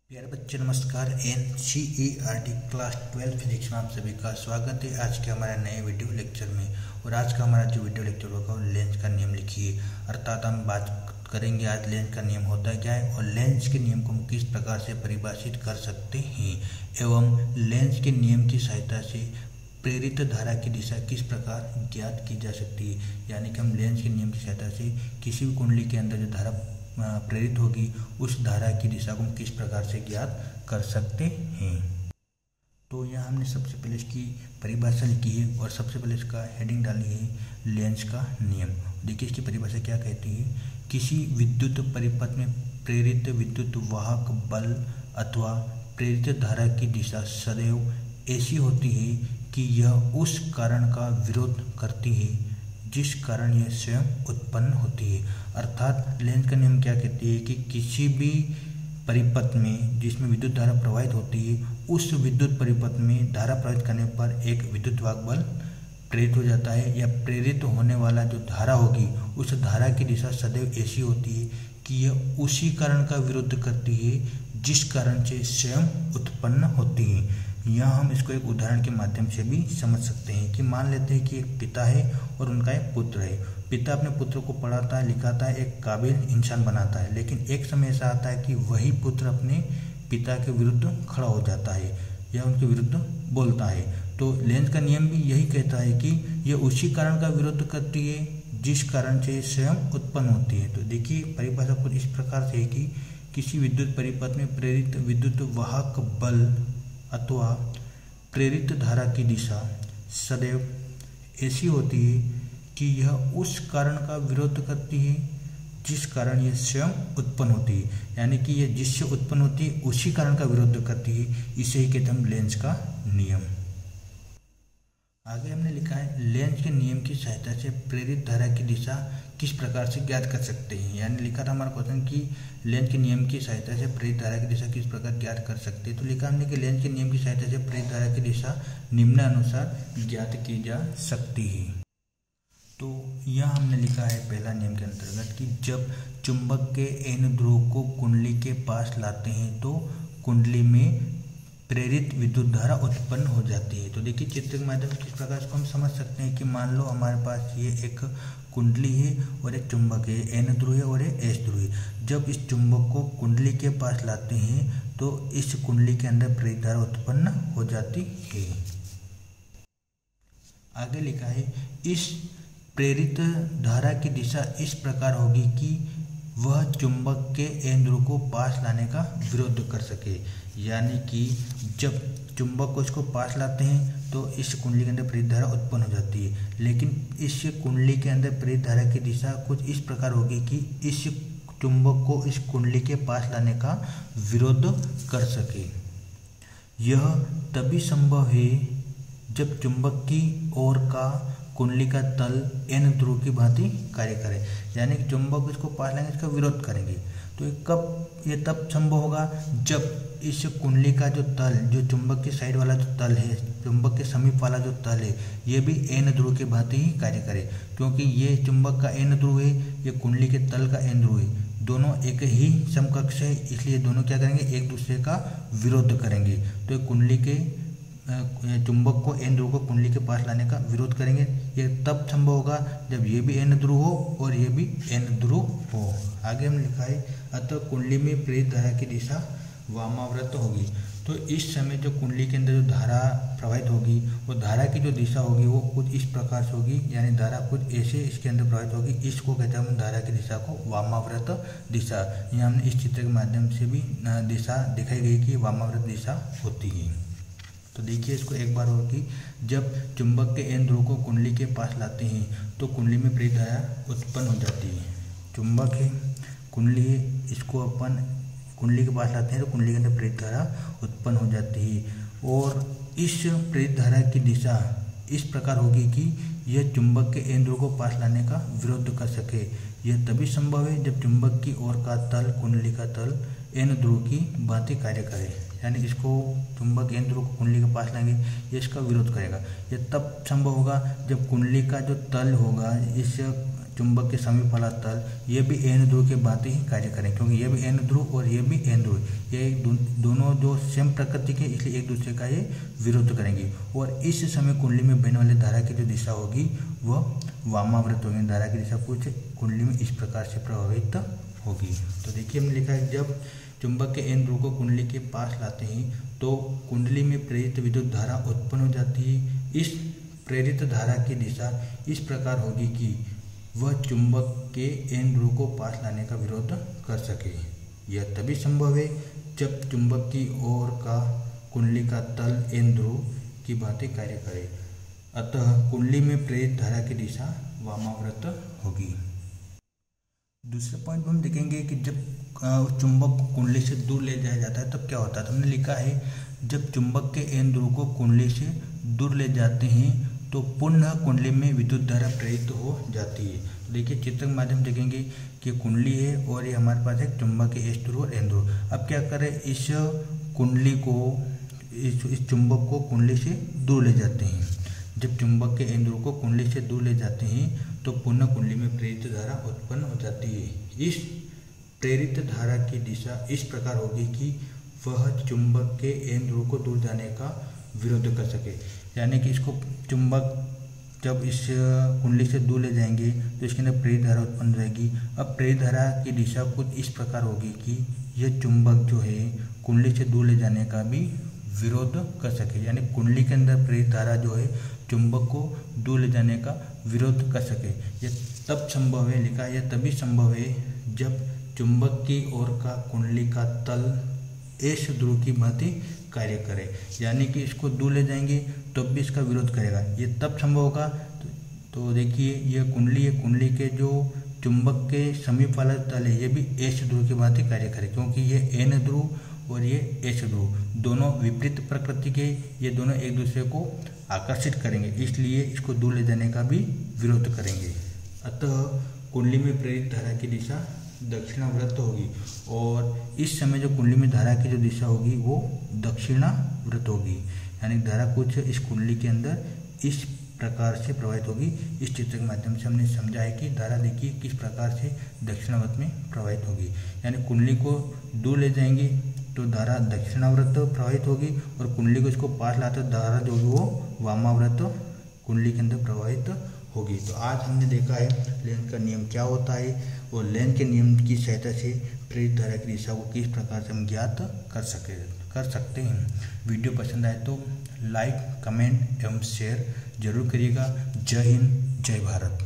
प्यारे बच्चे नमस्कार। NCERT क्लास 12 फिजिक्स में आप सभी का स्वागत है आज के हमारे नए वीडियो लेक्चर में। और आज का हमारा जो वीडियो लेक्चर होगा वो लेंस का नियम लिखिए। अर्थात हम बात करेंगे आज लेंस का नियम होता क्या है और लेंस के नियम को हम किस प्रकार से परिभाषित कर सकते हैं एवं लेंस के नियम की सहायता से प्रेरित धारा की दिशा किस प्रकार ज्ञात की जा सकती है। यानी कि हम लेंस के नियम की सहायता से किसी भी कुंडली के अंदर जो धारा प्रेरित होगी उस धारा की दिशा को हम किस प्रकार से ज्ञात कर सकते हैं। तो यहाँ हमने सबसे पहले इसकी परिभाषा लिखी है और सबसे पहले इसका हेडिंग डाली है लेंस का नियम। देखिए इसकी परिभाषा क्या कहती है। किसी विद्युत परिपथ में प्रेरित विद्युत वाहक बल अथवा प्रेरित धारा की दिशा सदैव ऐसी होती है कि यह उस कारण का विरोध करती है जिस कारण यह स्वयं उत्पन्न होती है। अर्थात लेंस का नियम क्या कहती है कि किसी भी परिपथ में जिसमें विद्युत धारा प्रवाहित होती है उस विद्युत परिपथ में धारा प्रवाहित करने पर एक विद्युत वाहक बल प्रेरित हो जाता है या प्रेरित होने वाला जो धारा होगी उस धारा की दिशा सदैव ऐसी होती है कि यह उसी कारण का विरोध करती है जिस कारण से स्वयं उत्पन्न होती है। यहाँ हम इसको एक उदाहरण के माध्यम से भी समझ सकते हैं कि मान लेते हैं कि एक पिता है और उनका एक पुत्र है। पिता अपने पुत्र को पढ़ाता है लिखाता है एक काबिल इंसान बनाता है, लेकिन एक समय ऐसा आता है कि वही पुत्र अपने पिता के विरुद्ध खड़ा हो जाता है या उनके विरुद्ध बोलता है। तो लेंस का नियम भी यही कहता है कि यह उसी कारण का विरोध करती है जिस कारण से स्वयं उत्पन्न होती है। तो देखिए परिभाषा कुछ इस प्रकार से है कि किसी विद्युत परिपथ में प्रेरित विद्युत वाहक बल अथवा प्रेरित धारा की दिशा सदैव ऐसी होती है कि यह उस कारण का विरोध करती है जिस कारण यह स्वयं उत्पन्न होती है। यानी कि यह जिससे उत्पन्न होती है उसी कारण का विरोध करती है। इसे ही कहते हैं लेंस का नियम। आगे हमने लिखा है लेंस के नियम की सहायता से प्रेरित धारा की दिशा किस प्रकार से ज्ञात कर सकते हैं। यानी लिखा था हमारा क्वेश्चन कि लेंस के नियम की सहायता से प्रेरित धारा की दिशा किस प्रकार ज्ञात कर सकते हैं। तो लिखा हमने कि लेंस के नियम की सहायता से प्रेरित धारा की दिशा निम्नानुसार ज्ञात की जा सकती है। तो यह हमने लिखा है पहला नियम के अंतर्गत कि जब चुंबक के एन ध्रुव को कुंडली के पास लाते हैं तो कुंडली में प्रेरित विद्युत धारा उत्पन्न हो जाती है। तो देखिए चित्र के माध्यम से किस प्रकार इसको हम समझ सकते हैं कि मान लो हमारे पास ये एक कुंडली है और एक चुंबक है, एन ध्रुव है और एस ध्रुव है। जब इस चुंबक को कुंडली के पास लाते हैं तो इस कुंडली के अंदर प्रेरित धारा उत्पन्न हो जाती है। आगे लिखा है इस प्रेरित धारा की दिशा इस प्रकार होगी कि वह चुंबक के एन ध्रुव को पास लाने का विरोध कर सके। यानी कि जब चुंबक को इसको पास लाते हैं तो इस कुंडली के अंदर प्रेरित धारा उत्पन्न हो जाती है, लेकिन इस कुंडली के अंदर प्रेरित धारा की दिशा कुछ इस प्रकार होगी कि इस चुंबक को इस कुंडली के पास लाने का विरोध कर सके। यह तभी संभव है जब चुंबक की ओर का कुंडली का तल एन ध्रुव की भांति कार्य करे। यानी कि चुंबक इसको पास लाएंगे इसका विरोध करेंगे। तो ये तब संभव होगा जब इस कुंडली का जो तल जो चुंबक के साइड वाला जो तल है, चुंबक के समीप वाला जो तल है, ये भी एन ध्रुव के भांति ही कार्य करे। क्योंकि ये चुंबक का एन ध्रुव है, ये कुंडली के तल का एन ध्रुव है, दोनों एक ही समकक्ष है, इसलिए दोनों क्या करेंगे एक दूसरे का विरोध करेंगे। तो कुंडली के चुंबक को एन ध्रुव को कुंडली के पास लाने का विरोध करेंगे। ये तब संभव होगा जब ये भी एन ध्रुव हो और ये भी एन ध्रुव हो। आगे हम लिखा है अतः कुंडली में प्रेरित धारा की दिशा वामाव्रत होगी। तो इस समय जो कुंडली के अंदर जो धारा प्रवाहित होगी वो धारा की जो दिशा होगी वो कुछ इस प्रकार से होगी। यानी धारा कुछ ऐसे इसके अंदर प्रवाहित होगी। इसको कहते हैं हम धारा की दिशा को वामाव्रत दिशा। यहाँ हमने इस चित्र के माध्यम से भी दिशा दिखाई गई कि वामाव्रत दिशा होती है। तो देखिए इसको एक बार और कि जब चुंबक के एन ध्रुव को कुंडली के पास लाते हैं तो कुंडली में प्रेरित धारा उत्पन्न हो जाती है। चुंबक है, कुंडली है, इसको अपन कुंडली के पास लाते हैं तो कुंडली के अंदर प्रेरित धारा उत्पन्न हो जाती है। और इस प्रेरित धारा की दिशा इस प्रकार होगी कि यह चुंबक के एन ध्रुव को पास लाने का विरोध कर सके। यह तभी संभव है जब चुंबक की ओर का तल कुंडली का तल एन ध्रुव की भांति कार्य करे। यानी इसको चुंबक एन ध्रुव को कुंडली के पास लाएंगे ये इसका विरोध करेगा। यह तब संभव होगा जब कुंडली का जो तल होगा इस चुंबक के समीप वाला तल ये भी एन ध्रुव के भांति ही कार्य करें, क्योंकि ये भी एन ध्रुव और ये भी एन ध्रुव, ये दोनों जो सेम प्रकृति के, इसलिए एक दूसरे का ये विरोध करेंगे। और इस समय कुंडली में बहने वाली धारा की जो दिशा होगी वह वामाव्रत होगी। धारा की दिशा कुछ कुंडली में इस प्रकार से प्रभावित होगी। तो देखिए हमने लिखा है, जब चुंबक के एन ध्रुव को कुंडली के पास लाते हैं तो कुंडली में प्रेरित विद्युत धारा उत्पन्न हो जाती है। इस प्रेरित धारा की दिशा इस प्रकार होगी कि वह चुंबक के एन ध्रुव को पास लाने का विरोध कर सके। यह तभी संभव है जब चुंबक की ओर का कुंडली का तल एन ध्रुव की भांति कार्य करे। अतः कुंडली में प्रेरित धारा की दिशा वामाव्रत होगी। दूसरे पॉइंट में हम देखेंगे कि जब चुंबक को कुंडली से दूर ले जाया जाता है तब क्या होता है। तो हमने लिखा है, जब चुंबक के एन ध्रुव को कुंडली से दूर ले जाते हैं तो पुनः कुंडली में विद्युत धारा प्रेरित हो जाती है। तो देखिए चित्र के माध्यम देखेंगे कि कुंडली है और ये हमारे पास एक चुंबक के एस ध्रुव और एन ध्रुव। अब क्या करें, इस कुंडली को, इस चुंबक को कुंडली से दूर ले जाते हैं। जब चुंबक के एन ध्रुव को कुंडली से दूर ले जाते हैं तो पुनः कुंडली में प्रेरित धारा उत्पन्न हो जाती है। इस प्रेरित धारा की दिशा इस प्रकार होगी कि वह चुंबक के एन ध्रुव को दूर जाने का विरोध कर सके। यानी कि इसको चुंबक जब इस कुंडली से दूर ले जाएंगे तो इसके अंदर प्रेरित धारा उत्पन्न रहेगी। अब प्रेरित धारा की दिशा कुछ इस प्रकार होगी कि यह चुंबक जो है कुंडली से दूर ले जाने का भी विरोध कर सके। यानी कुंडली के अंदर प्रेरित धारा जो है चुंबक को दूर ले जाने का विरोध कर सके। यह तब संभव है, लिखा यह तभी संभव है जब चुंबक की ओर का कुंडली का तल एस ध्रुव की भांति कार्य करे। यानी कि इसको दूर ले जाएंगे तो भी इसका विरोध करेगा। ये तब संभव होगा। तो देखिए यह कुंडली के जो चुंबक के समीप वाला तल है ये भी एस ध्रुव की भांति कार्य करे, क्योंकि ये एन ध्रुव और ये एस ध्रुव दोनों विपरीत प्रकृति के, ये दोनों एक दूसरे को आकर्षित करेंगे, इसलिए इसको दूर ले जाने का भी विरोध करेंगे। अतः कुंडली में प्रेरित धारा की दिशा दक्षिणाव्रत होगी और इस समय जो कुंडली में धारा की जो दिशा होगी वो दक्षिणाव्रत होगी। यानी धारा कुछ इस कुंडली के अंदर इस प्रकार से प्रवाहित होगी। इस चित्र के माध्यम से हमने समझा है कि धारा देखिए किस प्रकार से दक्षिणाव्रत में प्रवाहित होगी। यानी कुंडली को दूर ले जाएंगे तो धारा दक्षिणाव्रत प्रवाहित होगी और कुंडली को इसको पास लाते धारा जो होगी वो वामाव्रत कुंडली के अंदर प्रवाहित होगी। तो आज हमने देखा है लेंज का नियम क्या होता है और लेंज के नियम की सहायता से प्रेरित धारा की दिशा को किस प्रकार से हम ज्ञात कर सकते हैं। वीडियो पसंद आए तो लाइक, कमेंट एवं शेयर जरूर करिएगा। जय हिंद, जय भारत।